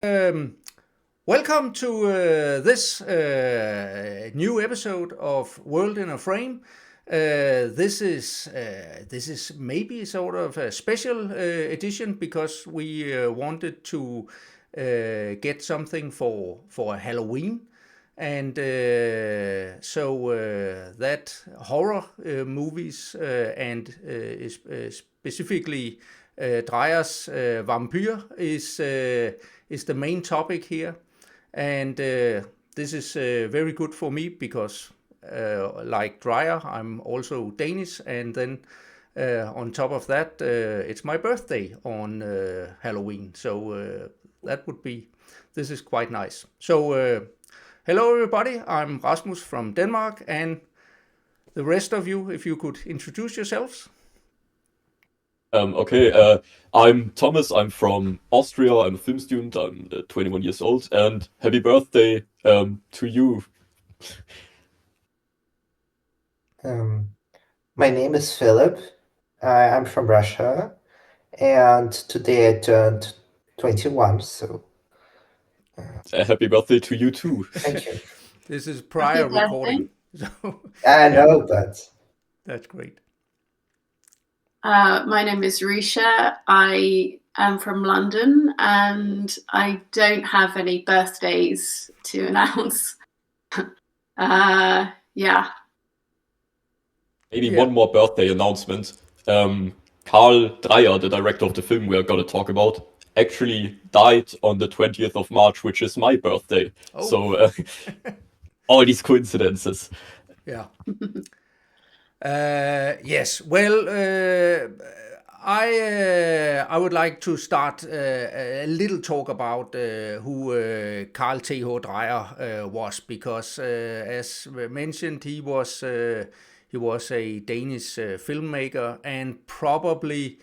Um, Welcome to this new episode of World in a Frame. This is maybe sort of a special edition because we wanted to get something for Halloween, and that horror movies and specifically Dreyers Vampyr is the main topic here. And this is very good for me because, like Dreyer, I'm also Danish. And then on top of that, it's my birthday on Halloween. So this is quite nice. So, hello everybody, I'm Rasmus from Denmark. And the rest of you, if you could introduce yourselves. I'm Thomas. I'm from Austria. I'm a film student. I'm 21 years old, and happy birthday to you. Um, my name is Philip. I'm from Russia, and today I turned 21, so Happy birthday to you too. thank you. This is prior recording, so I know, but that's great. My name is Risha. I am from London and I don't have any birthdays to announce. Yeah. Maybe one more birthday announcement. Karl Dreyer, the director of the film we are going to talk about, actually died on the 20th of March, which is my birthday. Oh. So all these coincidences. Yeah. Yes. Well, I would like to start a little talk about who Carl Th. Dreyer was, because as mentioned, he was a Danish filmmaker and probably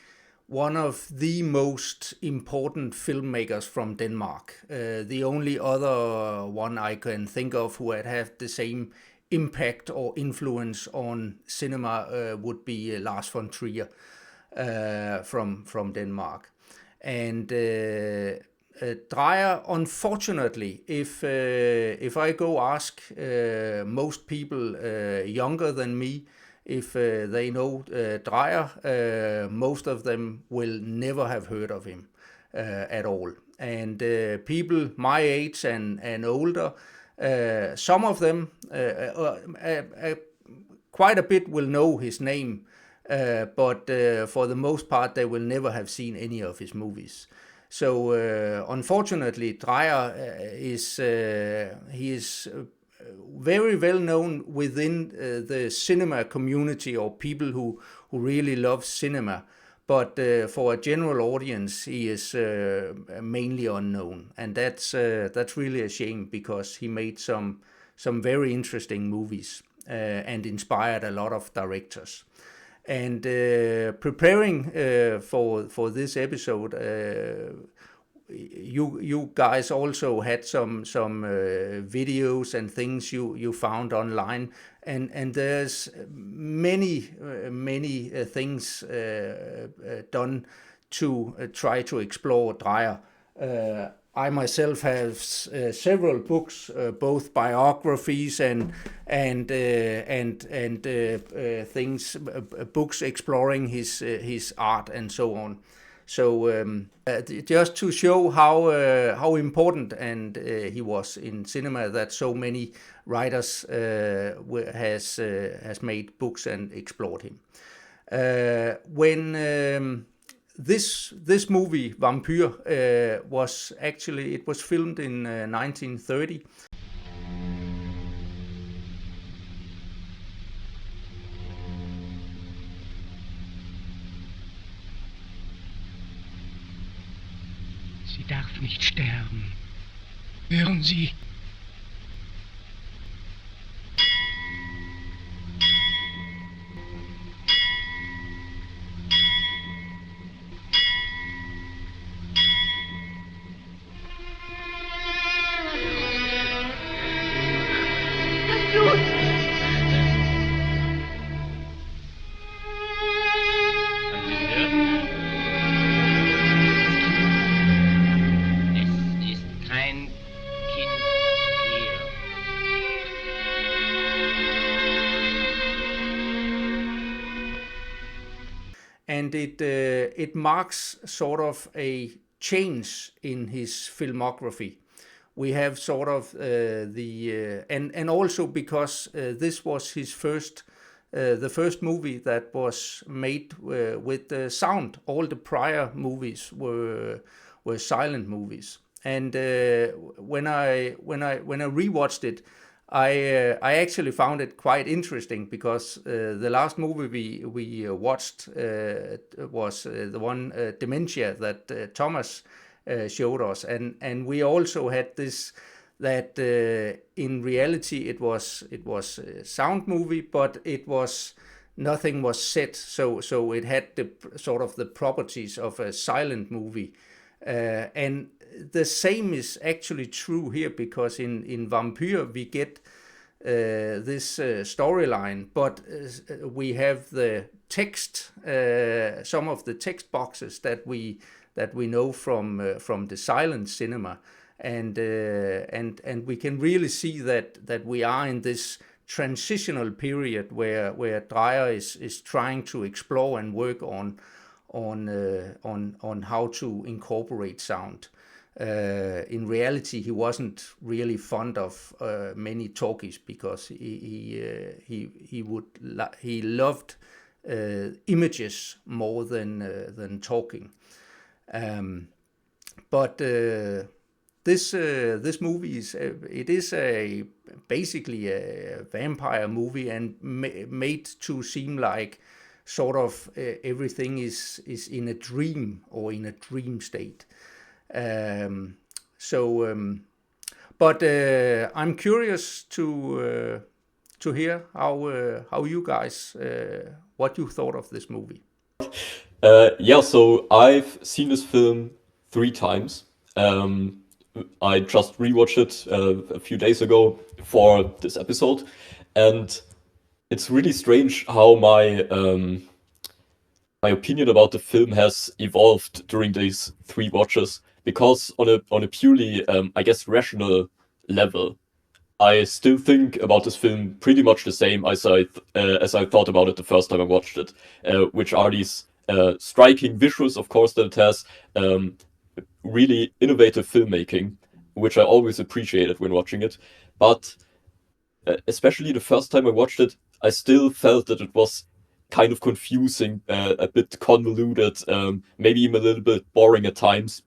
one of the most important filmmakers from Denmark. The only other one I can think of who had the same impact or influence on cinema would be Lars von Trier from Denmark. And Dreyer, unfortunately, if I go ask most people younger than me if they know Dreyer, most of them will never have heard of him at all. And people my age and older, some of them, quite a bit, will know his name, but for the most part, they will never have seen any of his movies. So unfortunately, Dreyer is very well known within the cinema community, or people who really love cinema. But for a general audience, he is mainly unknown, and that's really a shame, because he made some very interesting movies and inspired a lot of directors. And preparing for this episode, you guys also had some videos and things you found online, and there's many things done to try to explore Dreyer. I myself have several books, both biographies and things, books exploring his art and so on. So just to show how important and he was in cinema, that so many writers has made books and explored him. When this movie Vampyr was filmed in 1930. Sie darf nicht sterben. Hören Sie? and it marks sort of a change in his filmography. We have sort of and also because this was his the first movie that was made with sound. All the prior movies were silent movies. And when I rewatched it, I actually found it quite interesting because the last movie we watched was the one Dementia that Thomas showed us, and we also had this that in reality it was a sound movie, but nothing was said, so it had the sort of the properties of a silent movie, and the same is actually true here, because in Vampyr we get this storyline, but we have the text, some of the text boxes that we know from the silent cinema, and we can really see that we are in this transitional period where Dreyer is trying to explore and work on how to incorporate sound. In reality, he wasn't really fond of many talkies, because he loved images more than talking. But this movie is basically a vampire movie, and made to seem like sort of everything is in a dream or in a dream state. But I'm curious to hear how you guys what you thought of this movie. So I've seen this film 3 times. I just rewatched it a few days ago for this episode, and it's really strange how my opinion about the film has evolved during these 3 watches, because on a purely I guess rational level, I still think about this film pretty much the same as I thought about it the first time I watched it, which are these striking visuals, of course, that it has, really innovative filmmaking, which I always appreciated when watching it. But especially the first time I watched it, I still felt that it was kind of confusing, a bit convoluted, maybe even a little bit boring at times.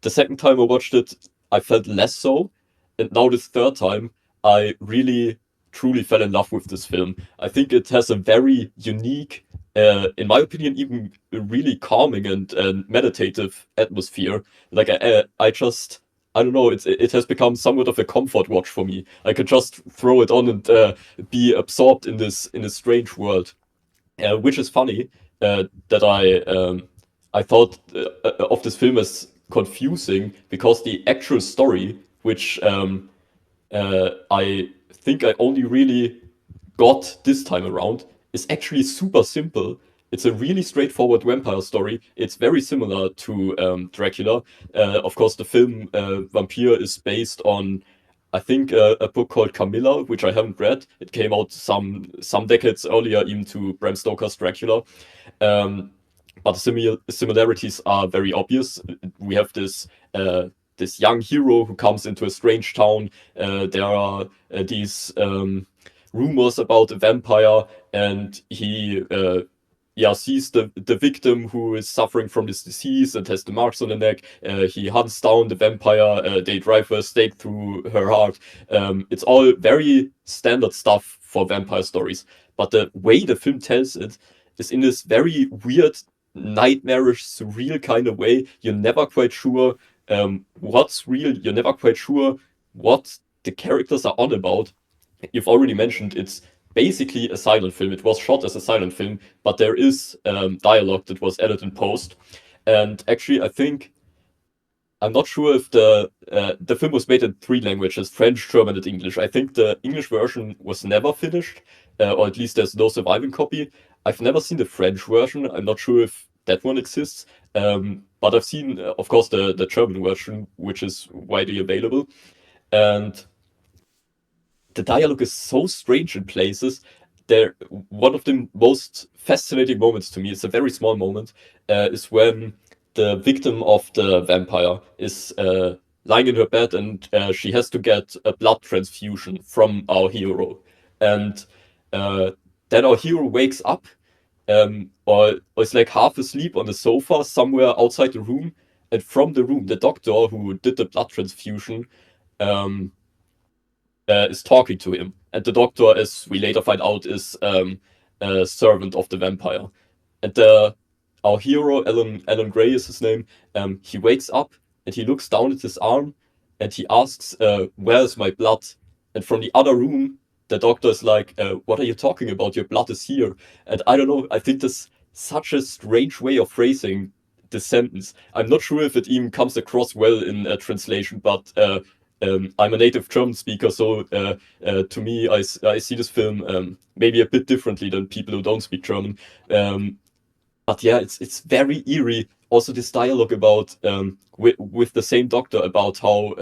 The second time I watched it, I felt less so. And now this third time, I really truly fell in love with this film. I think it has a very unique, in my opinion, even really calming and meditative atmosphere. Like I don't know, it has become somewhat of a comfort watch for me. I could just throw it on and be absorbed in this strange world, which is funny that I thought of this film as confusing, because the actual story, which I think I only really got this time around, is actually super simple. It's a really straightforward vampire story. It's very similar to Dracula. Of course, the film Vampyr is based on, I think, a book called Camilla, which I haven't read. It came out some decades earlier, even to Bram Stoker's Dracula. But the similarities are very obvious. We have this young hero who comes into a strange town. There are these rumors about a vampire, and he sees the victim who is suffering from this disease and has the marks on the neck. He hunts down the vampire. They drive a stake through her heart. It's all very standard stuff for vampire stories. But the way the film tells it is in this very weird, nightmarish, surreal kind of way. You're never quite sure what's real. You're never quite sure what the characters are on about. You've already mentioned it's basically a silent film. It was shot as a silent film, but there is dialogue that was added in post. And actually, I think, I'm not sure if the film was made in 3 languages, French, German, and English. I think the English version was never finished, or at least there's no surviving copy. I've never seen the French version. I'm not sure if that one exists. But I've seen, of course, the German version, which is widely available. And the dialogue is so strange in places. one of the most fascinating moments to me, it's a very small moment, is when the victim of the vampire is lying in her bed, and she has to get a blood transfusion from our hero. And then our hero wakes up, or is like half asleep on the sofa somewhere outside the room. And from the room, the doctor who did the blood transfusion is talking to him. And the doctor, as we later find out, is a servant of the vampire. And our hero, Alan Gray is his name, he wakes up and he looks down at his arm and he asks, where's my blood? And from the other room, the doctor is like, what are you talking about? Your blood is here. And I don't know, I think that's such a strange way of phrasing the sentence. I'm not sure if it even comes across well in translation, but I'm a native German speaker, so to me, I see this film maybe a bit differently than people who don't speak German. But yeah, it's very eerie. Also, this dialogue about with the same doctor about how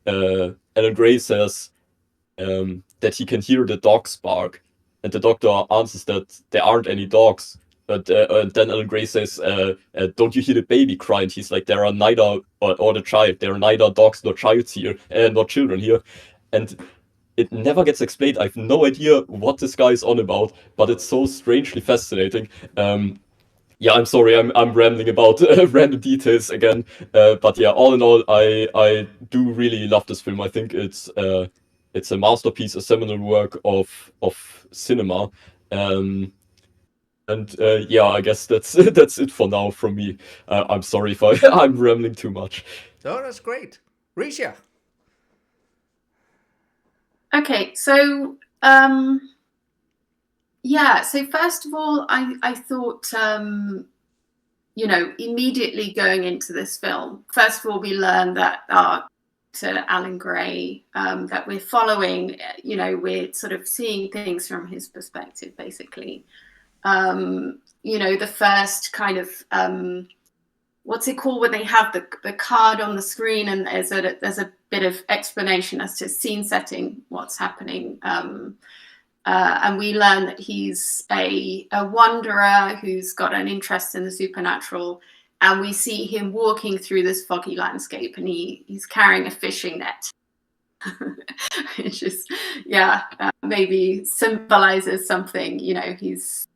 Alan Gray says that he can hear the dogs bark, and the doctor answers that there aren't any dogs. But and then Alan Gray says, "Don't you hear the baby cry?" And he's like, "There are neither, or the child. There are neither dogs nor childs here, nor children here." And it never gets explained. I have no idea what this guy is on about, but it's so strangely fascinating. Yeah, I'm sorry, I'm rambling about random details again. But yeah, all in all, I do really love this film. I think it's a masterpiece, a seminal work of cinema. And yeah, I guess that's it for now from me. I'm sorry if I'm rambling too much. Oh, that's great. Risha. Okay, so yeah, so first of all, I thought, immediately going into this film, first of all, we learn that to Alan Gray, that we're following, we're sort of seeing things from his perspective, basically. The first kind of, what's it called when they have the card on the screen and there's a bit of explanation as to scene setting, what's happening. And we learn that he's a wanderer who's got an interest in the supernatural. And we see him walking through this foggy landscape, and he's carrying a fishing net. Which is, maybe symbolizes something, he's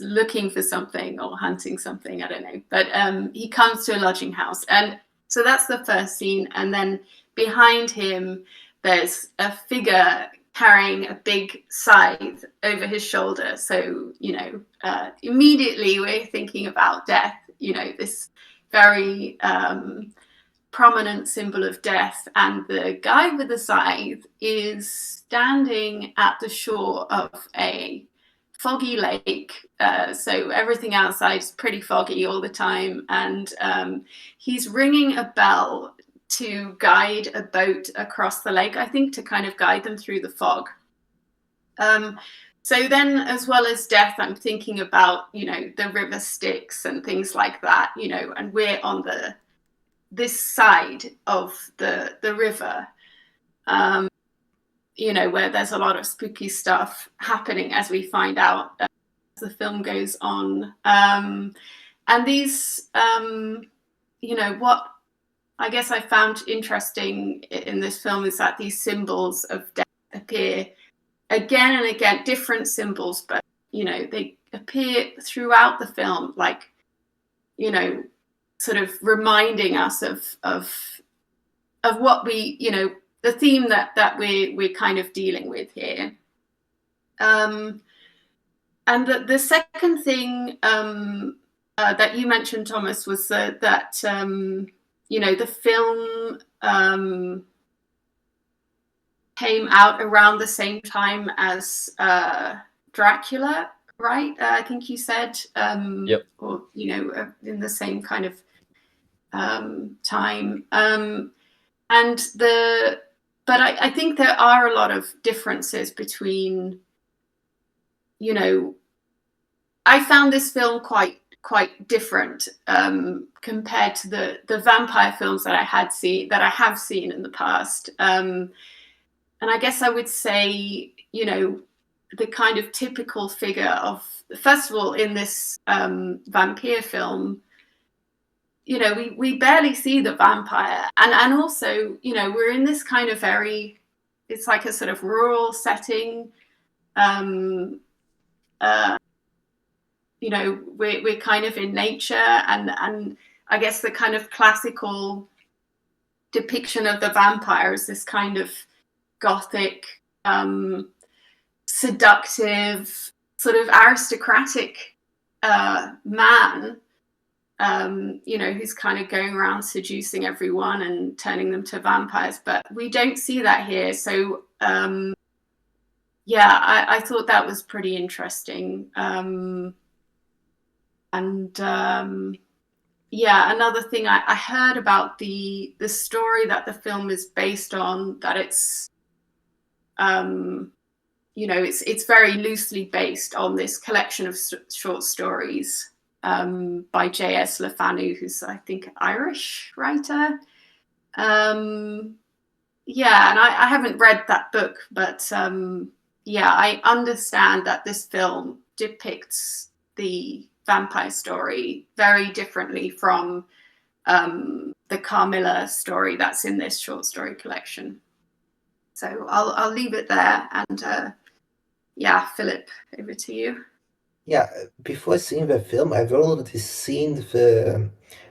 looking for something or hunting something, I don't know. But he comes to a lodging house. And so that's the first scene. And then behind him, there's a figure carrying a big scythe over his shoulder. So, immediately we're thinking about death, this very prominent symbol of death. And the guy with the scythe is standing at the shore of a foggy lake. So everything outside is pretty foggy all the time. And he's ringing a bell to guide a boat across the lake, I think, to kind of guide them through the fog. So then, as well as death, I'm thinking about, the river Styx and things like that, and we're on this side of the river, where there's a lot of spooky stuff happening, as we find out as the film goes on. And these, what I guess I found interesting in this film is that these symbols of death appear again and again, different symbols, but, they appear throughout the film, like, sort of reminding us of what we, the theme that we're kind of dealing with here. And the second thing that you mentioned, Thomas, was that the film came out around the same time as Dracula, right? I think you said, Yep. or in the same kind of time. But I think there are a lot of differences between, I found this film quite different compared to the vampire films that I have seen in the past. And I guess I would say, the kind of typical figure of, first of all, in this Vampyr film, you know, we barely see the vampire, and also, you know, we're in this kind of very, it's like a sort of rural setting. You know, we're kind of in nature, and I guess the kind of classical depiction of the vampire is this kind of gothic, seductive, sort of aristocratic man, you know, who's kind of going around seducing everyone and turning them to vampires. But we don't see that here. So yeah, I thought that was pretty interesting. Yeah, another thing I heard about the story that the film is based on, that it's you know, it's very loosely based on this collection of short stories by J.S. Lefanu, who's, I think, Irish writer. Yeah, and I haven't read that book, but yeah, I understand that this film depicts the vampire story very differently from the Carmilla story that's in this short story collection. So I'll leave it there, and yeah, Philip, over to you. Yeah, before seeing the film, I've already seen the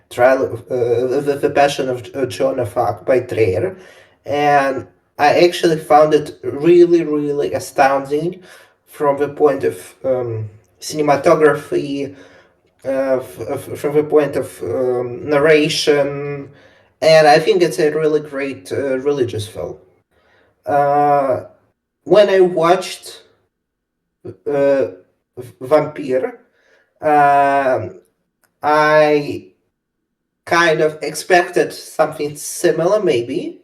trial of the Passion of Joan of Arc by Dreyer, and I actually found it really, really astounding from the point of cinematography, from the point of narration, and I think it's a really great religious film. When I watched Vampyr, I kind of expected something similar, maybe,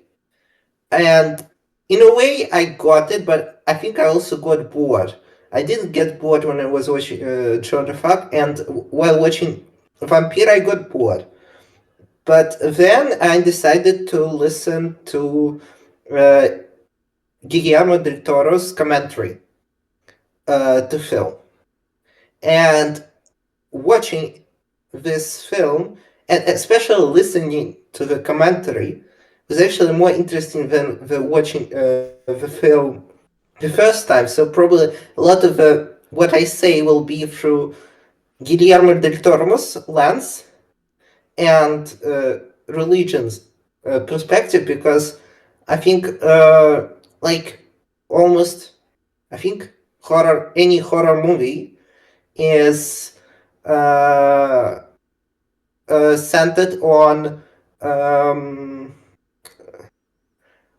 and in a way I got it, but I think I also got bored. I didn't get bored when I was watching Joan of Arc, and while watching Vampyr I got bored. But then I decided to listen to Guillermo del Toro's commentary to film. And watching this film, and especially listening to the commentary, was actually more interesting than the watching the film the first time. So probably a lot of what I say will be through Guillermo del Toro's lens and religion's perspective, because I think like almost, I think any horror movie is centered on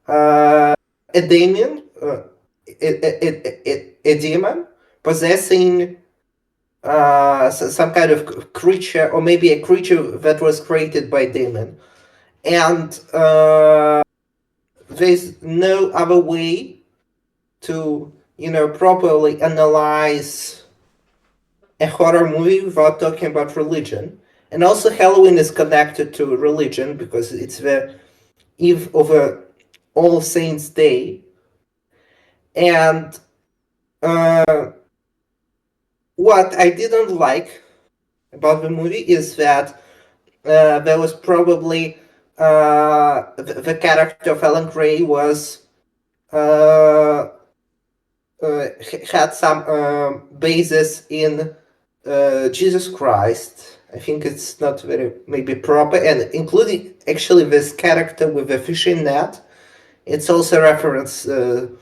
a demon, a demon possessing some kind of creature, or maybe a creature that was created by demon, and there's no other way to, you know, properly analyze a horror movie without talking about religion. And also Halloween is connected to religion because it's the eve of All Saints Day. And what I didn't like about the movie is that there was probably the character of Ellen Gray was had some basis in Jesus Christ. I think it's not very maybe proper, and including actually this character with the fishing net, it's also a reference to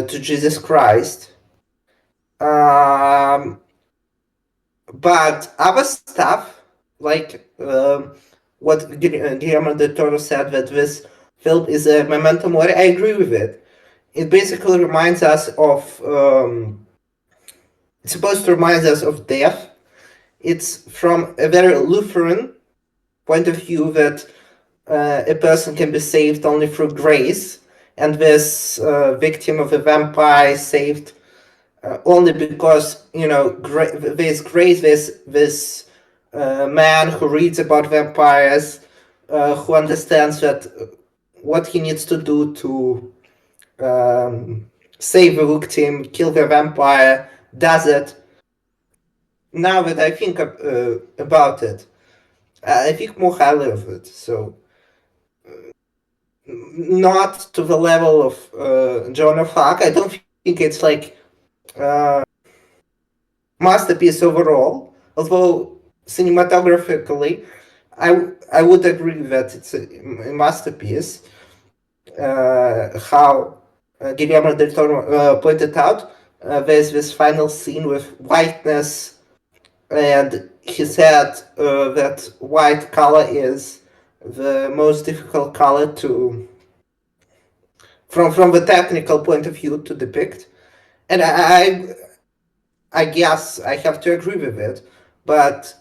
Jesus Christ. But other stuff, like what Guillermo del Toro said, that this film is a memento mori, I agree with it. It basically reminds us of, it's supposed to remind us of death. It's from a very Lutheran point of view that a person can be saved only through grace, and this victim of a vampire saved only because, you know, there's grace, this man who reads about vampires, who understands that what he needs to do to save the victim, kill the vampire, does it. Now that I think about it, I think more highly of it. So, not to the level of Joan of Arc. I don't think it's like masterpiece overall. Although cinematographically, I would agree that it's a masterpiece. How Guillermo del Toro pointed out, there's this final scene with whiteness, and he said that white color is the most difficult color to, from the technical point of view, to depict. And I guess I have to agree with it, but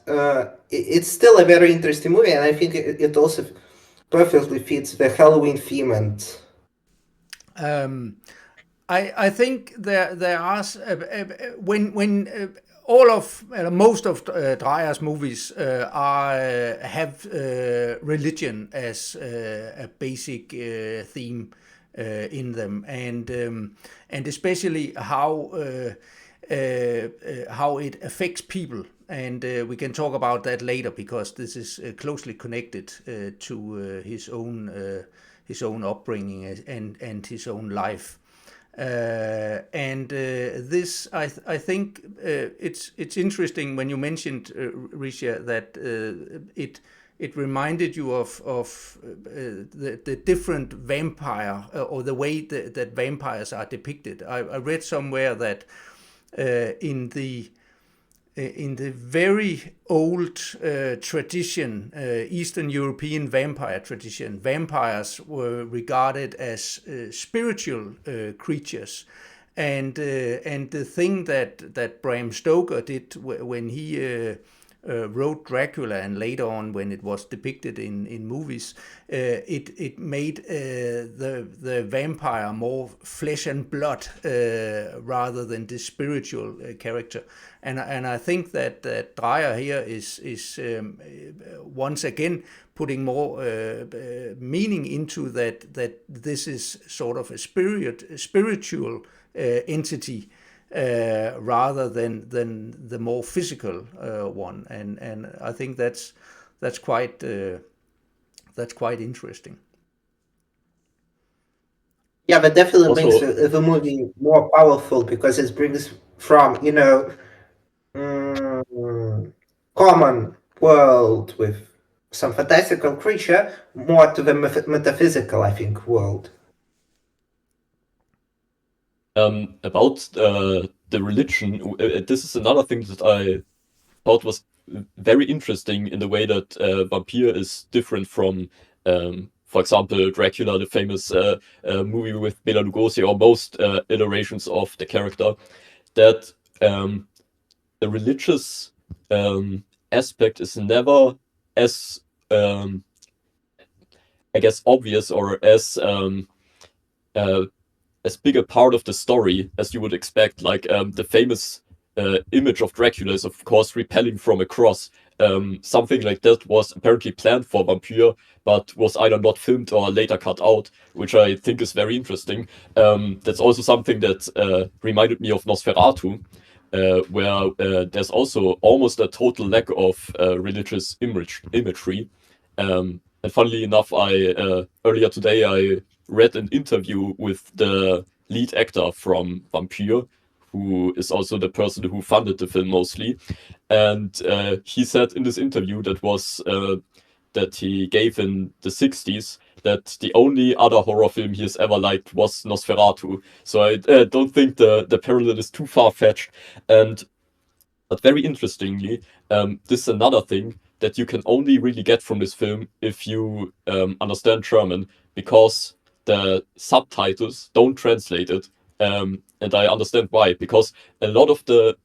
it's still a very interesting movie, and I think it also perfectly fits the Halloween theme. And I think there are when all of most of Dreyer's movies have religion as a basic theme in them, and especially how it affects people. And we can talk about that later, because this is closely connected to his own upbringing and his own life. This, I think, it's interesting when you mentioned, Risha, that it reminded you of the different vampire, or the way that vampires are depicted. I read somewhere that in the very old tradition, Eastern European vampire tradition, vampires were regarded as spiritual creatures, and the thing that Bram Stoker did when he wrote Dracula, and later on when it was depicted in movies, it made the vampire more flesh and blood rather than the spiritual character. And I think that Dreyer here is once again putting more meaning into that this is sort of a spiritual entity, rather than the more physical one, and I think that's quite interesting. yeah, that definitely Also, makes the movie more powerful, because it brings from common world with some fantastical creature more to the metaphysical, I think, world. about the religion, this is another thing that I thought was very interesting, in the way that Vampyr is different from, for example, Dracula, the famous movie with Bela Lugosi, or most iterations of the character, that the religious aspect is never as, I guess, obvious, or as big a part of the story as you would expect. Like, the famous image of Dracula is, of course, repelling from a cross. Something like that was apparently planned for Vampyr, but was either not filmed or later cut out, which I think is very interesting. That's also something that reminded me of Nosferatu, where there's also almost a total lack of religious imagery. And funnily enough, earlier today I read an interview with the lead actor from Vampyr, who is also the person who funded the film mostly. And he said in this interview that he gave in the 60s, that the only other horror film he has ever liked was Nosferatu. So I don't think the parallel is too far-fetched. But very interestingly, this is another thing that you can only really get from this film if you understand German, because the subtitles don't translate it. And I understand why, because a lot of the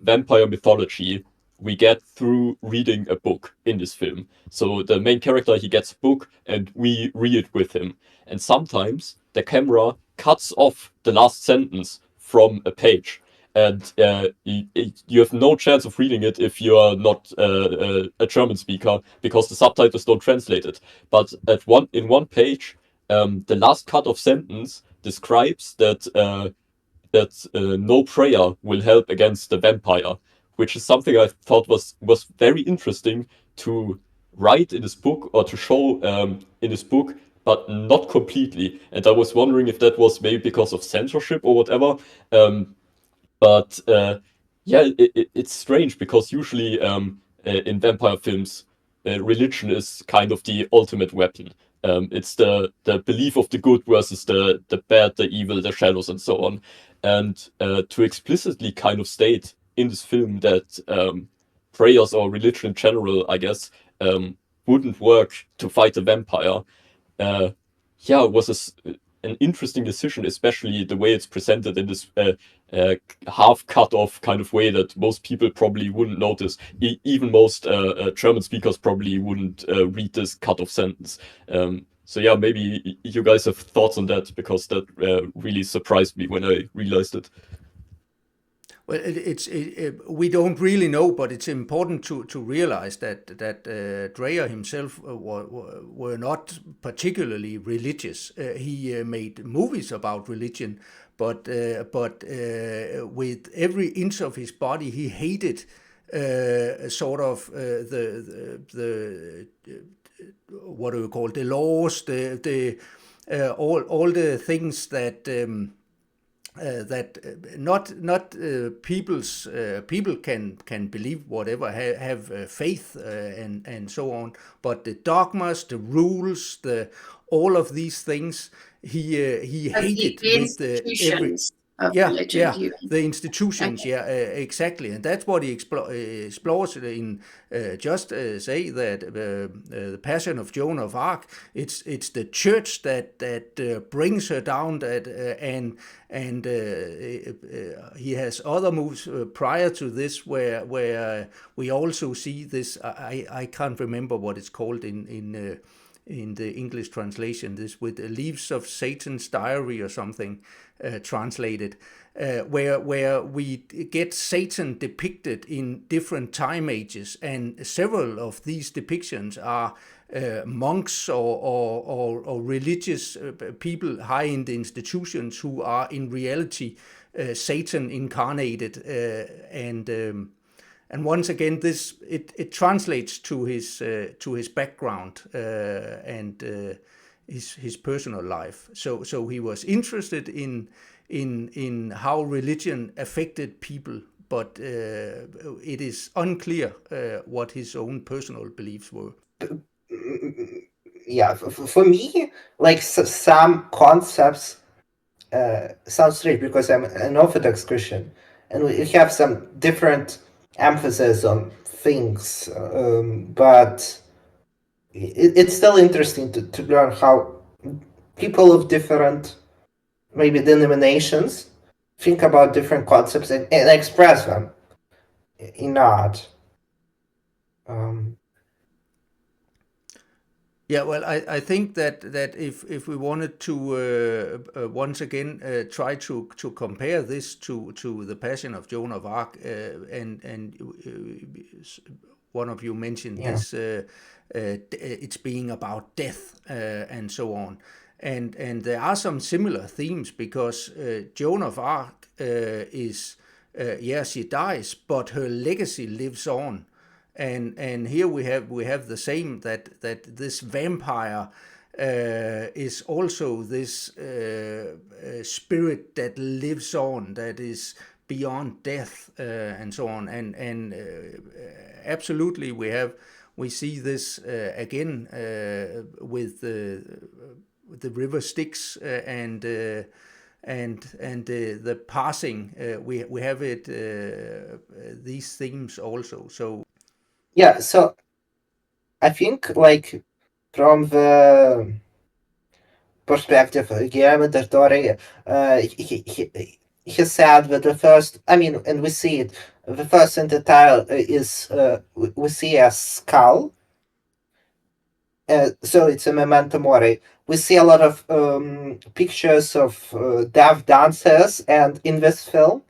vampire mythology we get through reading a book in this film. So the main character, he gets a book and we read it with him. And sometimes the camera cuts off the last sentence from a page. And you have no chance of reading it if you are not a German speaker, because the subtitles don't translate it. But in one page, the last cut of sentence describes that no prayer will help against the vampire, which is something I thought was very interesting to write in this book or to show in this book, but not completely. And I was wondering if that was maybe because of censorship or whatever. But yeah, it's strange because usually in vampire films, religion is kind of the ultimate weapon. It's the belief of the good versus the bad, the evil, the shadows, and so on. And to explicitly kind of state in this film that prayers or religion in general, I guess, wouldn't work to fight a vampire, yeah, was an interesting decision, especially the way it's presented in this half cut off kind of way that most people probably wouldn't notice. Even most German speakers probably wouldn't read this cut off sentence. So yeah, maybe you guys have thoughts on that, because that really surprised me when I realized it. Well, we don't really know, but it's important to realize that Dreyer himself were not particularly religious. He made movies about religion, but with every inch of his body, he hated sort of the what do we call the laws, all the things that. People can believe whatever, have faith and so on, but the dogmas, the rules, all of these things he hated the with institutions of yeah, religion. yeah, the institutions, Okay. yeah, exactly, and that's what he explores in say that the Passion of Joan of Arc. It's the church that brings her down. And he has other movies prior to this where we also see this. I can't remember what it's called in the English translation, this with Leaves of Satan's Diary or something translated, where we get Satan depicted in different time ages, and several of these depictions are monks or religious people high in the institutions who are in reality Satan incarnated, and once again, this it translates to his background and his personal life. So he was interested in how religion affected people, but it is unclear what his own personal beliefs were. Yeah, for me, like some concepts sound strange because I'm an Orthodox Christian, and we have some different emphasis on things, but it's still interesting to learn how people of different, maybe denominations, think about different concepts and express them in art. Yeah, well, I think that if we wanted to once again try to compare this to the Passion of Joan of Arc, and one of you mentioned this, it's being about death and so on, and there are some similar themes because Joan of Arc is she dies, but her legacy lives on. And here we have the same, that this vampire is also this spirit that lives on, that is beyond death and so on. And absolutely we see this again with the river Styx and the passing. We have it these themes also. So. Yeah, so I think, like, from the perspective of Guillermo del Toro, he said that the first, I mean, and we see it, the first in the title is, we see a skull. So it's a memento mori. We see a lot of pictures of death dances, and in this film,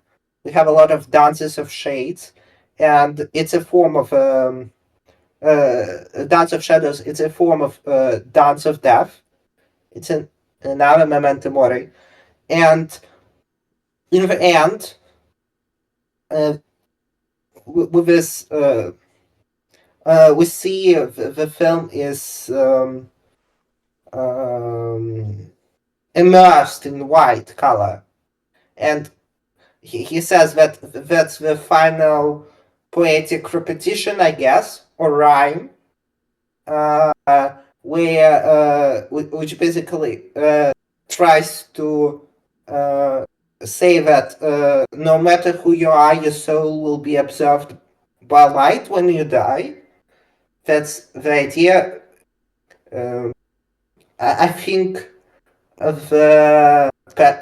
we have a lot of dances of shades, and it's a form of Dance of Shadows. It's a form of Dance of Death. It's another memento mori, And in the end, with this, we see the film is immersed in white color, and he says that that's the final poetic repetition, I guess, or rhyme, where which basically tries to say that no matter who you are, your soul will be absorbed by light when you die. That's the idea. I think of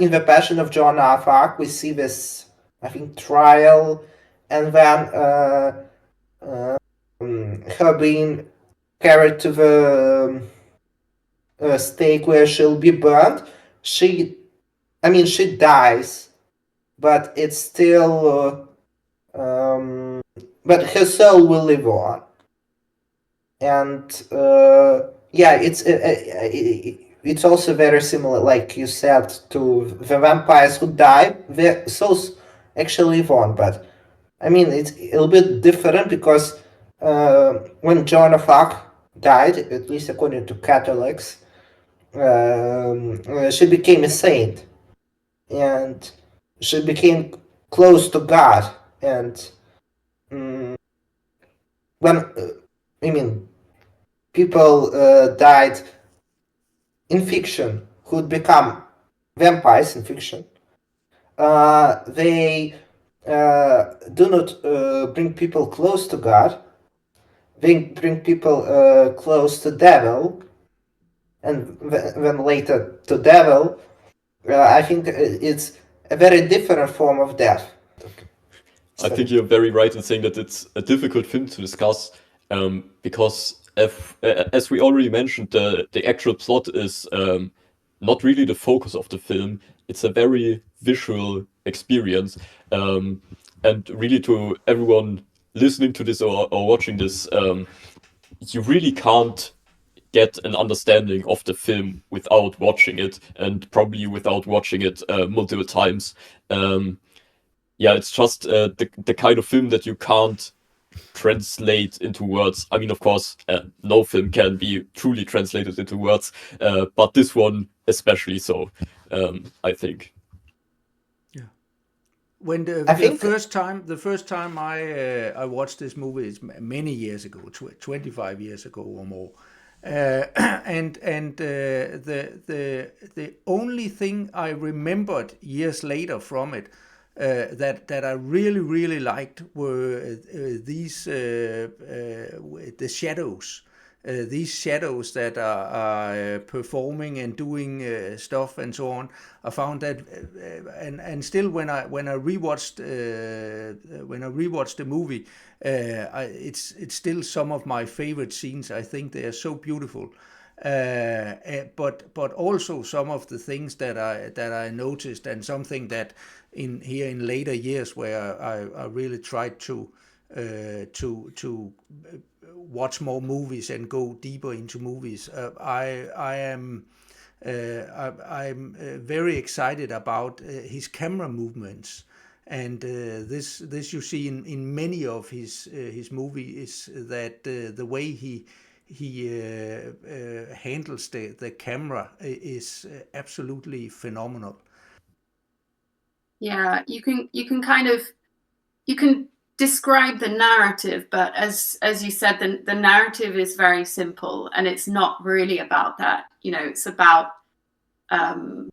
in the Passion of Joan of Arc, we see this, I think, trial, and then her being carried to the stake where she'll be burned. She dies, but it's still, but her soul will live on, and it's also very similar, like you said, to the vampires who die. Their souls actually live on, but I mean it's a little bit different because when Joan of Arc died, at least according to Catholics, she became a saint, and she became close to God. And when people died in fiction who'd become vampires in fiction, they do not bring people close to God. They bring people close to devil, and then later to devil. I think it's a very different form of death. I think you're very right in saying that it's a difficult film to discuss, because as we already mentioned, the actual plot is not really the focus of the film. It's a very visual experience, and really, to everyone listening to this or watching this, you really can't get an understanding of the film without watching it, and probably without watching it multiple times. Yeah, it's just the kind of film that you can't translate into words. I mean, of course, no film can be truly translated into words, but this one especially so, I think. When the first time I watched this movie is many years ago, 25 years ago or more, and the only thing I remembered years later from it that I really liked were these the shadows. These shadows that are performing and doing stuff and so on. I found that, and still when I rewatched the movie, it's still some of my favorite scenes. I think they are so beautiful. But also some of the things that I noticed, and something that in later years where I really tried to watch more movies and go deeper into movies. I'm very excited about his camera movements, and this you see in many of his movies, that the way he handles the camera is absolutely phenomenal. Yeah, you can describe the narrative, but as you said, the narrative is very simple, and it's not really about that. It's about the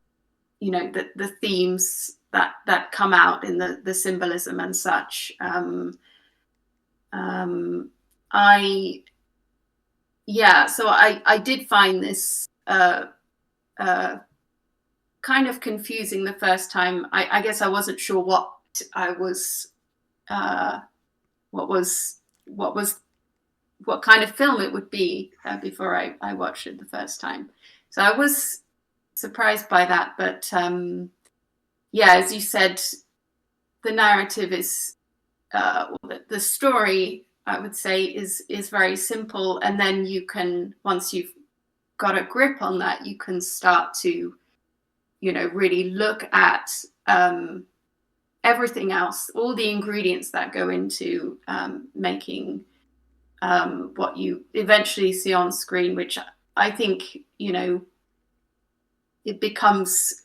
themes that come out in the symbolism and such. So I did find this kind of confusing the first time. I guess I wasn't sure what kind of film it would be before I watched it the first time. So I was surprised by that, but as you said, the narrative is the story, I would say, is very simple, and then you can, once you've got a grip on that, you can start to really look at everything else, all the ingredients that go into making what you eventually see on screen, which I think, it becomes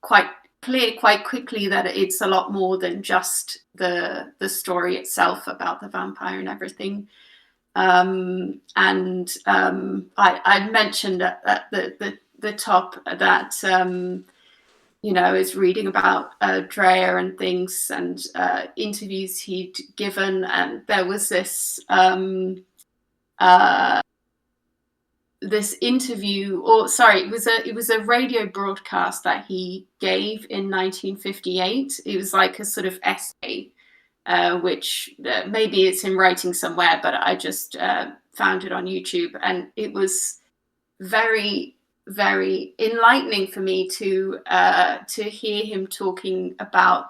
quite clear quite quickly that it's a lot more than just the story itself about the vampire and everything. I mentioned at the top that is reading about Dreyer and things and interviews he'd given, and there was this interview, it was a radio broadcast that he gave in 1958. It was like a sort of essay, which maybe it's in writing somewhere, but I just found it on YouTube, and it was very, very enlightening for me to hear him talking about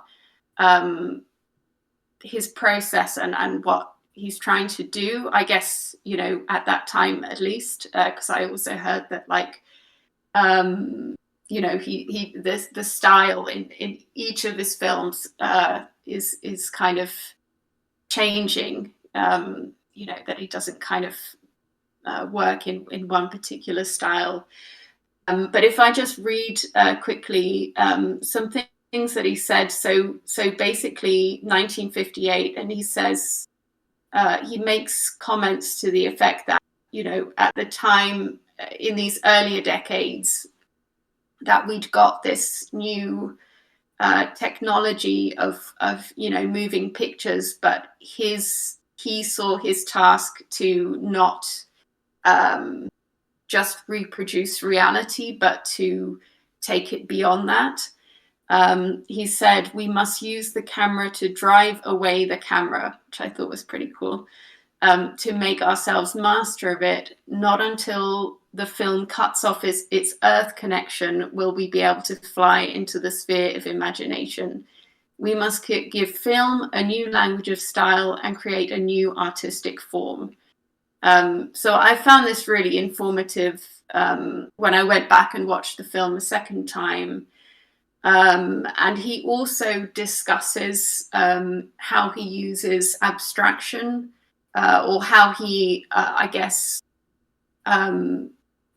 his process and what he's trying to do, I guess, at that time at least, because I also heard that the style in each of his films is kind of changing, that he doesn't kind of work in one particular style. But if I just read quickly some things that he said, so basically 1958, and he says, he makes comments to the effect that, at the time in these earlier decades, that we'd got this new technology of moving pictures, but he saw his task to not just reproduce reality, but to take it beyond that. He said, we must use the camera to drive away the camera, which I thought was pretty cool, to make ourselves master of it. Not until the film cuts off its earth connection will we be able to fly into the sphere of imagination. We must give film a new language of style and create a new artistic form. So I found this really informative when I went back and watched the film a second time. And he also discusses how he uses abstraction, or how he, I guess,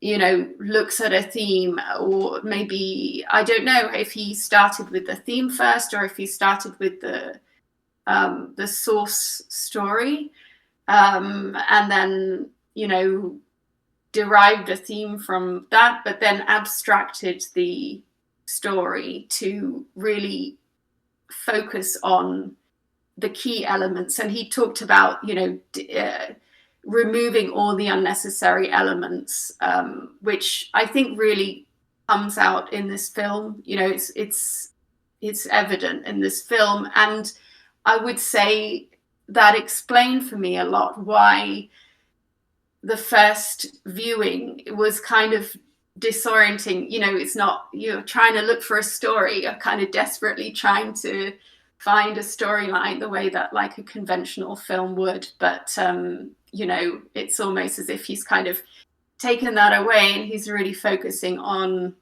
looks at a theme, or maybe, I don't know if he started with the theme first or if he started with the source story, and then, derived a theme from that, but then abstracted the story to really focus on the key elements. And he talked about removing all the unnecessary elements, which I think really comes out in this film. It's evident in this film, and I would say that explained for me a lot why the first viewing was kind of disorienting. It's not, you're trying to look for a story, you're kind of desperately trying to find a storyline the way that like a conventional film would, but it's almost as if he's kind of taken that away and he's really focusing on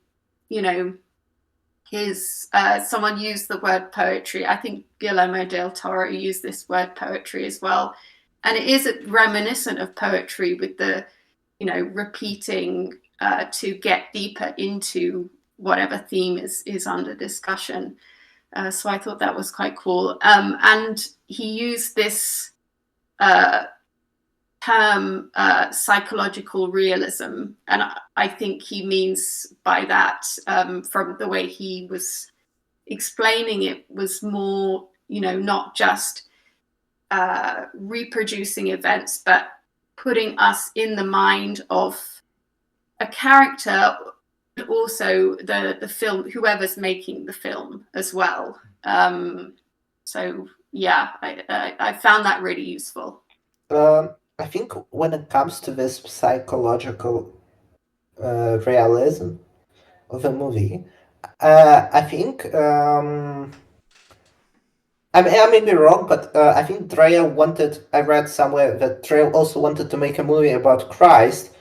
his someone used the word poetry. I think Guillermo del Toro used this word poetry as well, and it is reminiscent of poetry with the repeating to get deeper into whatever theme is under discussion. So I thought that was quite cool. And he used this term, psychological realism. And I think he means by that, from the way he was explaining it, was more, not just reproducing events, but putting us in the mind of a character, but also the film, whoever's making the film as well. So yeah, I found that really useful. I think when it comes to this psychological realism of a movie, I think I may be wrong, but I think Dreyer wanted. I read somewhere that Dreyer also wanted to make a movie about Christ,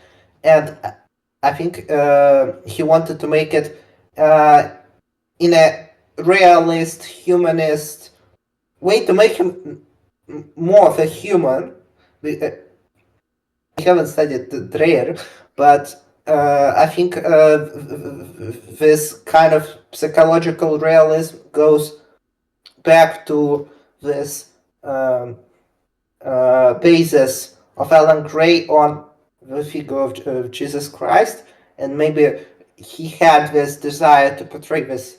and I think he wanted to make it in a realist, humanist way to make him more of a human. We haven't studied the Dreyer, but I think this kind of psychological realism goes back to this basis of Alan Gray on the figure of Jesus Christ, and maybe he had this desire to portray this.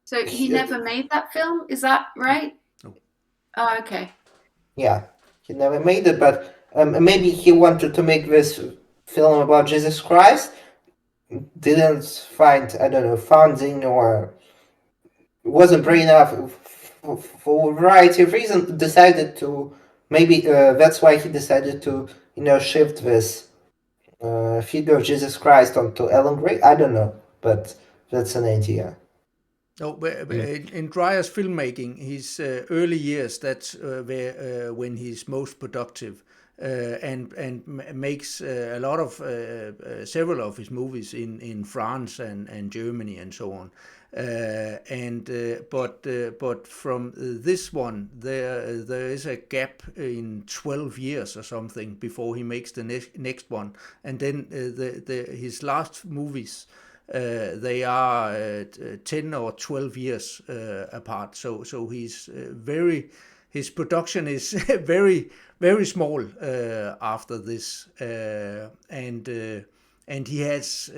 So he never made that film, is that right? No. Oh, okay. Yeah, he never made it, but maybe he wanted to make this film about Jesus Christ, didn't find, I don't know, funding, or wasn't brave enough for a variety of reasons, decided to, maybe that's why he decided to, shift this figure of Jesus Christ onto Alan Gray. I don't know, but that's an idea. No, in Dreyer's filmmaking, his early years, that's when he's most productive, and makes a lot of several of his movies in France and Germany and so on. But from this one, there is a gap in 12 years or something before he makes the next one, and then his last movies. They are 10 or 12 years apart. So he's his production is very, very small after this, and he has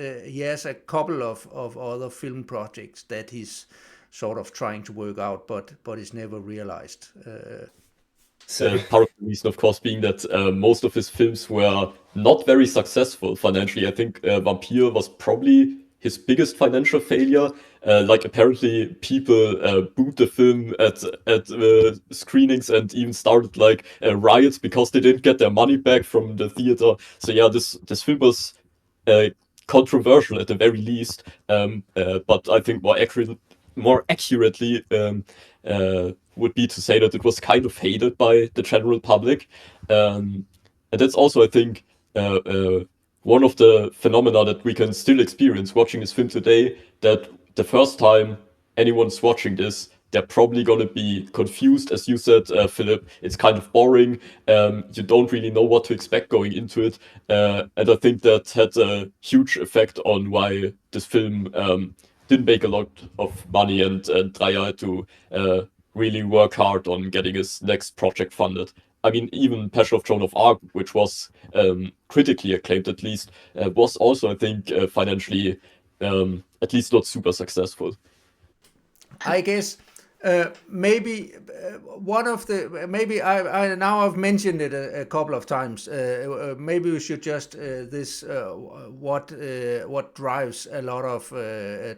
a couple of other film projects that he's sort of trying to work out, but is never realized. Part of the reason, of course, being that most of his films were not very successful financially. I think Vampyr was probably his biggest financial failure. Apparently people booed the film at screenings and even started riots because they didn't get their money back from the theater. So yeah, this film was controversial at the very least. But I think more accurately would be to say that it was kind of hated by the general public. And that's also, I think, one of the phenomena that we can still experience watching this film today, that the first time anyone's watching this, they're probably going to be confused. As you said, Philip, it's kind of boring. You don't really know what to expect going into it. And I think that had a huge effect on why this film didn't make a lot of money, and Dreyer had to really work hard on getting his next project funded. I mean, even Passion of Joan of Arc, which was critically acclaimed at least, was also, I think, financially at least not super successful. I guess maybe one of the I now I've mentioned it a couple of times. Maybe we should just what drives a lot of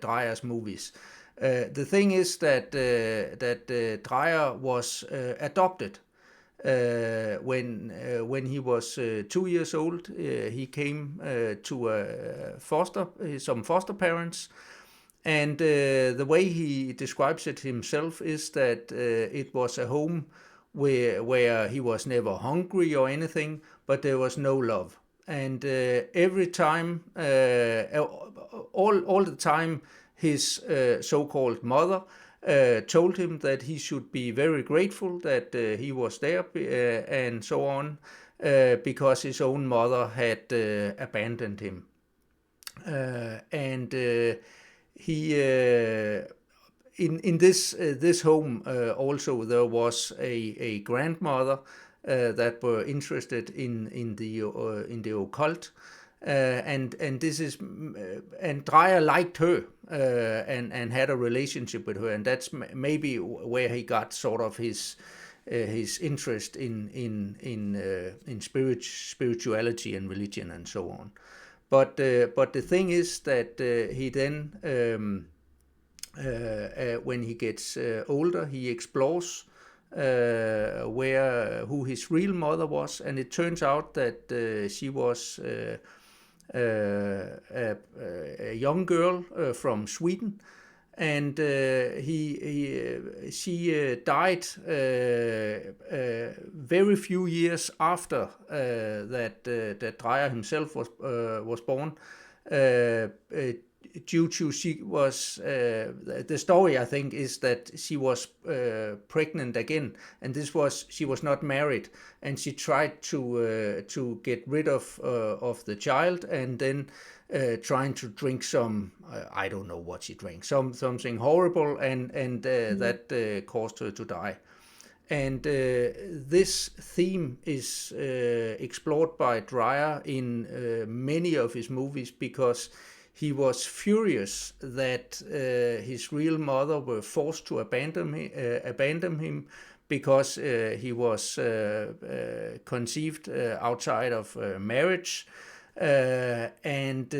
Dreyer's movies. The thing is that Dreyer was adopted. When he was 2 years old, he came to some foster parents, and the way he describes it himself is that it was a home where he was never hungry or anything, but there was no love. And every time, all the time, his so-called mother told him that he should be very grateful that he was there and so on, because his own mother had abandoned him. He in this home also there was a grandmother that were interested in the occult, and this is and Dreyer liked her and had a relationship with her, and that's maybe where he got sort of his interest in spirituality and religion and so on. But the thing is that he then, when he gets older, he explores who his real mother was, and it turns out that she was a young girl from Sweden, and she died very few years after that Dreyer himself was born. due to she was the story I think is that she was pregnant again, and she was not married, and she tried to get rid of the child, and then trying to drink some I don't know what she drank, something horrible, and that caused her to die. And this theme is explored by Dreyer in many of his movies, because he was furious that his real mother were forced to abandon him because he was conceived outside of marriage, and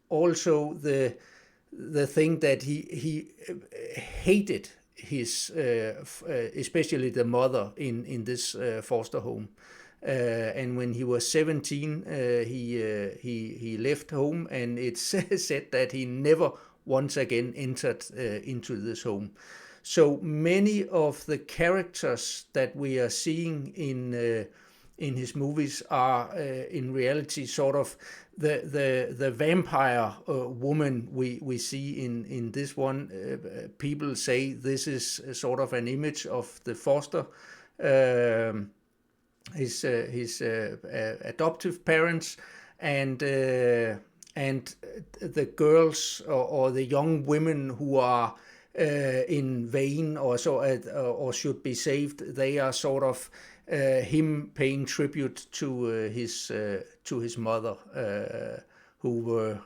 also the thing that he hated his especially the mother in this foster home, and when he was 17 he left home, and it's said that he never once again entered into this home. So many of the characters that we are seeing in his movies are in reality sort of the vampire woman we see in this one. People say this is sort of an image of the foster, his adoptive parents, and the girls or the young women who are in vain or so, or should be saved. They are sort of him paying tribute to his mother, who were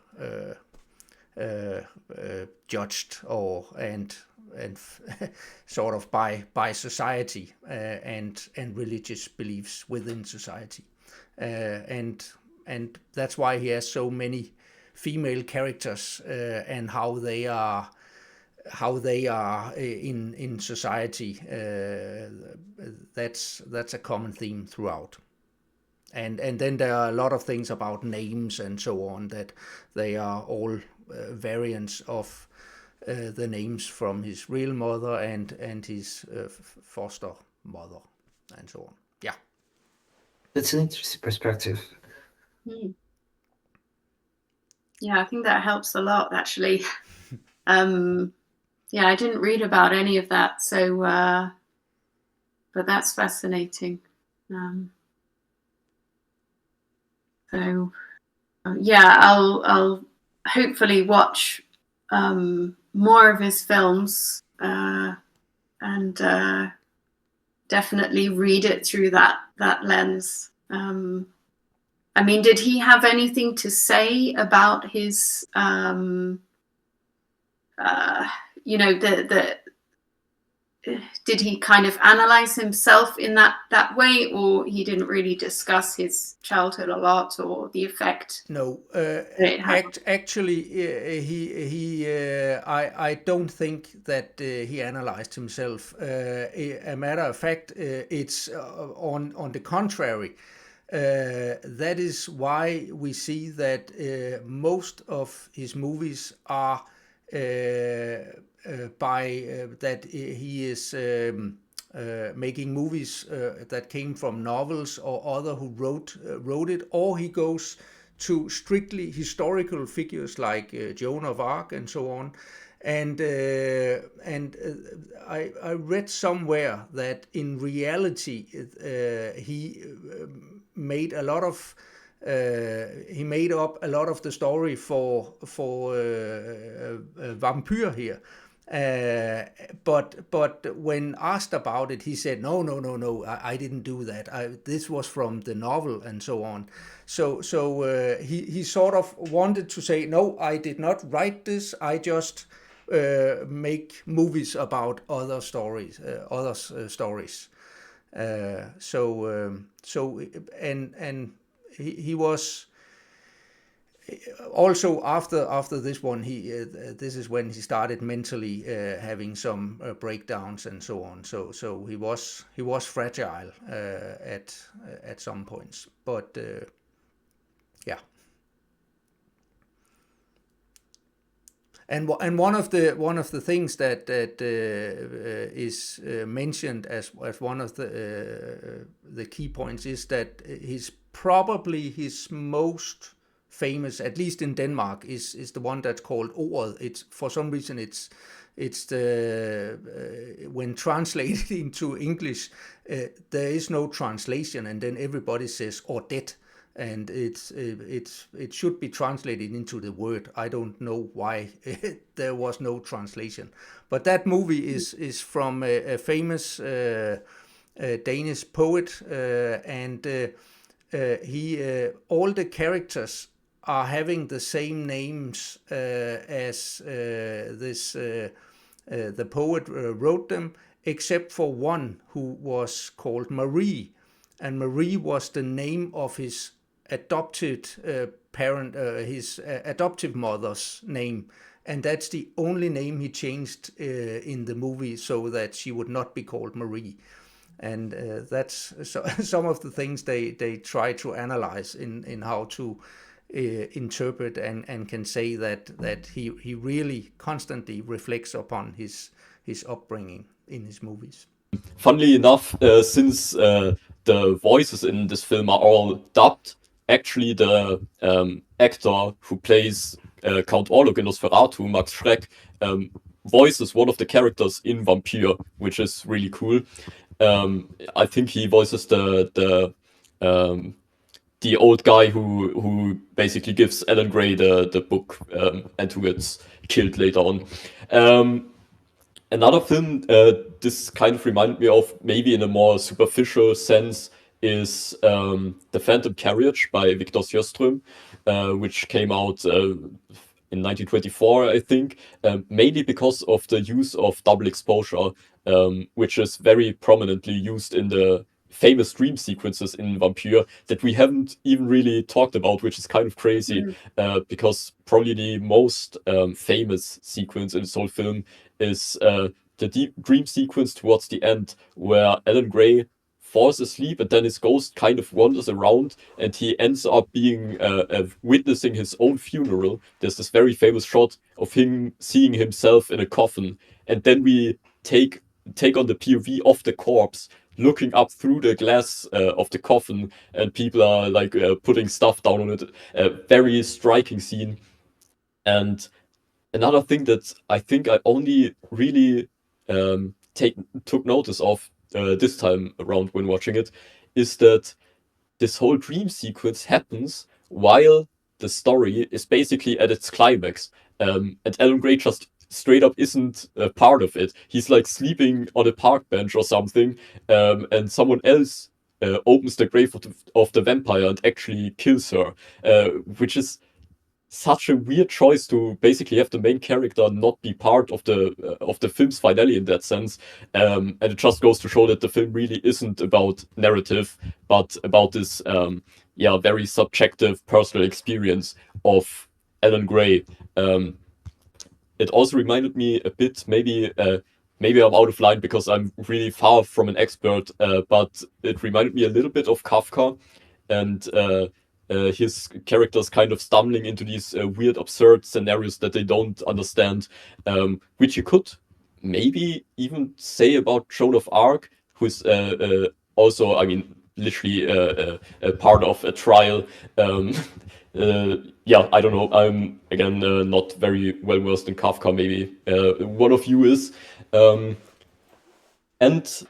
judged and sort of by society and religious beliefs within society, and that's why he has so many female characters, and how they are in society. That's a common theme throughout. And then there are a lot of things about names and so on, that they are all variants of the names from his real mother and his foster mother and so on. Yeah. That's an interesting perspective. Yeah, I think that helps a lot, actually. Yeah, I didn't read about any of that, so but that's fascinating. So yeah, I'll hopefully watch more of his films and definitely read it through that lens. I mean, did he have anything to say about his you know, did he kind of analyze himself in that way, or he didn't really discuss his childhood a lot, or the effect? No, actually, I don't think that he analyzed himself. A matter of fact, it's on the contrary. That is why we see that most of his movies are that he is making movies that came from novels or other who wrote it, or he goes to strictly historical figures like Joan of Arc and so on. And I read somewhere that in reality he made a lot of he made up a lot of the story for Vampyr here. But when asked about it, he said, no, I didn't do that. This was from the novel and so on. So he sort of wanted to say, no, I did not write this. I just make movies about other stories, He was also after this one. This is when he started mentally having some breakdowns and so on. So he was fragile at some points. But yeah. And one of the things that is mentioned as one of the key points is that probably his most famous, at least in Denmark, is the one that's called Ordet. It's for some reason it's the when translated into English, there is no translation, and then everybody says Ordet, and it should be translated into the word. I don't know why there was no translation, but that movie is from a famous Danish poet, and he all the characters are having the same names as the poet wrote them, except for one who was called Marie, and Marie was the name of his adopted parent, his adoptive mother's name, and that's the only name he changed in the movie so that she would not be called Marie. And that's some of the things they try to analyze in how to interpret and can say that he really constantly reflects upon his upbringing in his movies. Funnily enough, since the voices in this film are all dubbed, actually the actor who plays Count Orlok in Nosferatu, Max Schreck, voices one of the characters in Vampyr, which is really cool. I think he voices the old guy who basically gives Alan Gray the book and who gets killed later on. Another film this kind of reminded me of, maybe in a more superficial sense, is The Phantom Carriage by Victor Sjöström, which came out in 1924, I think, mainly because of the use of double exposure, which is very prominently used in the famous dream sequences in Vampyr that we haven't even really talked about, which is kind of crazy, because probably the most famous sequence in this whole film is the deep dream sequence towards the end, where Alan Gray falls asleep and then his ghost kind of wanders around and he ends up being witnessing his own funeral. There's this very famous shot of him seeing himself in a coffin, and then we take on the POV of the corpse looking up through the glass of the coffin, and people are like putting stuff down on it. A very striking scene. And another thing that I think I only really took notice of this time around when watching it is that this whole dream sequence happens while the story is basically at its climax, and Alan Gray just straight up isn't a part of it. He's like sleeping on a park bench or something, and someone else opens the grave of the vampire and actually kills her, which is such a weird choice to basically have the main character not be part of the film's finale in that sense. And it just goes to show that the film really isn't about narrative, but about this very subjective personal experience of Alan Gray. It also reminded me a bit, maybe I'm out of line because I'm really far from an expert, but it reminded me a little bit of Kafka and his characters kind of stumbling into these weird, absurd scenarios that they don't understand, which you could maybe even say about Joan of Arc, who's also, I mean, literally a part of a trial. I don't know. I'm, again, not very well versed in Kafka. Maybe one of you is. And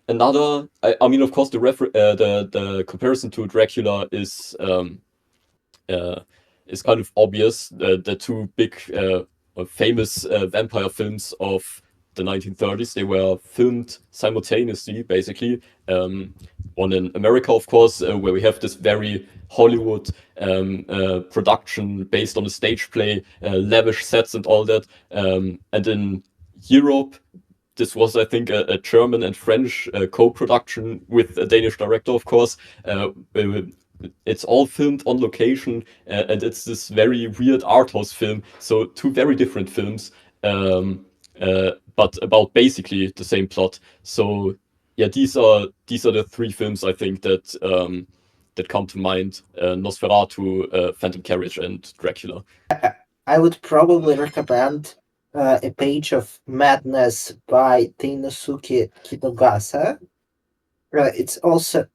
another, I mean, of course, the comparison to Dracula is kind of obvious. The two big famous vampire films of the 1930s, they were filmed simultaneously, basically. One in America, of course, where we have this very Hollywood production based on a stage play, lavish sets and all that. And in Europe, this was, I think, a German and French co-production with a Danish director, of course. It's all filmed on location, and it's this very weird art house film. So two very different films, but about basically the same plot. So yeah, these are the three films I think that that come to mind: Nosferatu, Phantom Carriage, and Dracula. I would probably recommend A Page of Madness by Teinosuke Kitogasa. It's also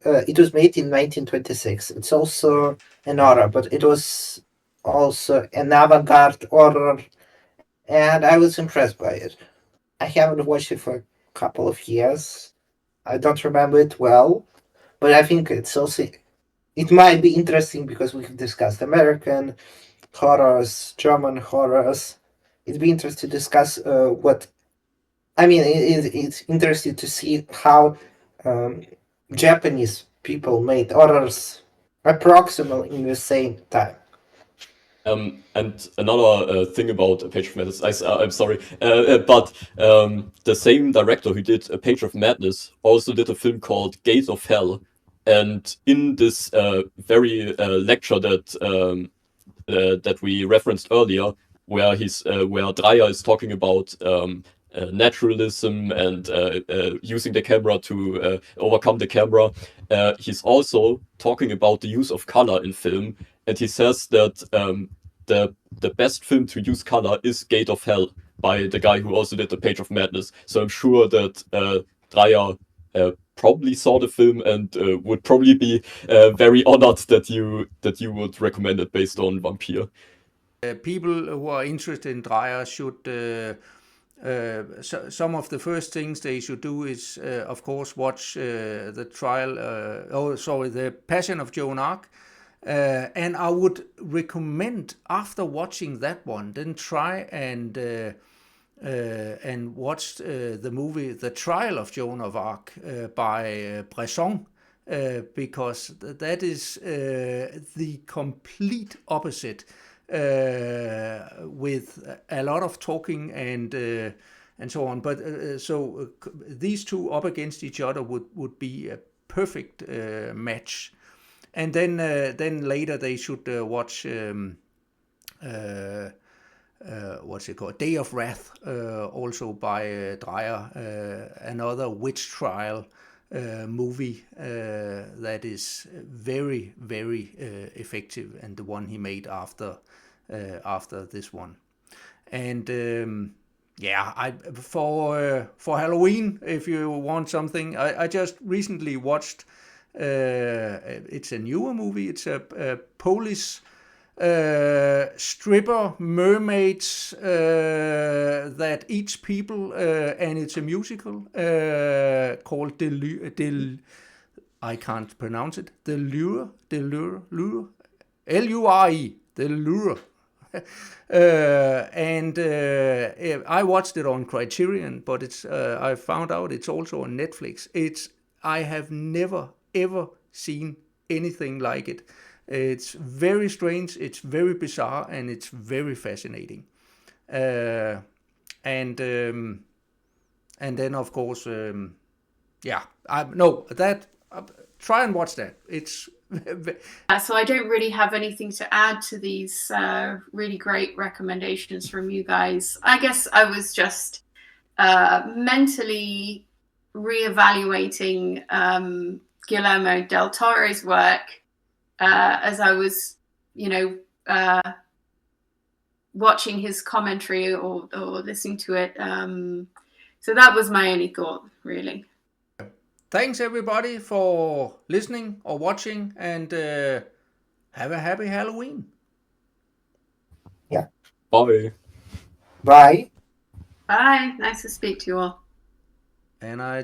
it was made in 1926. It's also an horror, but it was also an avant-garde horror, and I was impressed by it. I haven't watched it for a couple of years. I don't remember it well, but I think it might be interesting because we have discussed American horrors, German horrors. It'd be interesting to discuss what. I mean, it's interesting to see how Japanese people made horrors approximately in the same time. And another thing about A Page of Madness, I'm sorry, but the same director who did A Page of Madness also did a film called Gate of Hell. And in this very lecture that we referenced earlier, where Dreyer is talking about naturalism and using the camera to overcome the camera, he's also talking about the use of color in film, and he says that the best film to use color is Gate of Hell by the guy who also did The Page of Madness. So I'm sure that Dreyer probably saw the film and would probably be very honored that you would recommend it based on Vampyr. People who are interested in Dreyer should. Some of the first things they should do is, of course, watch the The Passion of Joan of Arc. And I would recommend, after watching that one, then try and watch the movie The Trial of Joan of Arc by Bresson, because that is the complete opposite, with a lot of talking and so on. But these two up against each other would be a perfect match. And then later they should watch what's it called? Day of Wrath, also by Dreyer, another witch trial movie that is very, very effective, and the one he made after this one. And for Halloween, if you want something, I just recently watched. It's a newer movie. It's a Polish stripper mermaids that eats people, and it's a musical called I can't pronounce it. Lure, Lure, L-U-R-E, Lure. And I watched it on Criterion, but it's I found out it's also on Netflix. I have never ever seen anything like it. It's very strange, it's very bizarre, and it's very fascinating. And then of course, try and watch that. It's so I don't really have anything to add to these really great recommendations from you guys. I guess I was just mentally reevaluating Guillermo del Toro's work as I was, watching his commentary or listening to it. So that was my only thought, really. Thanks everybody for listening or watching, and have a happy Halloween. Yeah. Bye. Bye. Bye. Nice to speak to you all. And I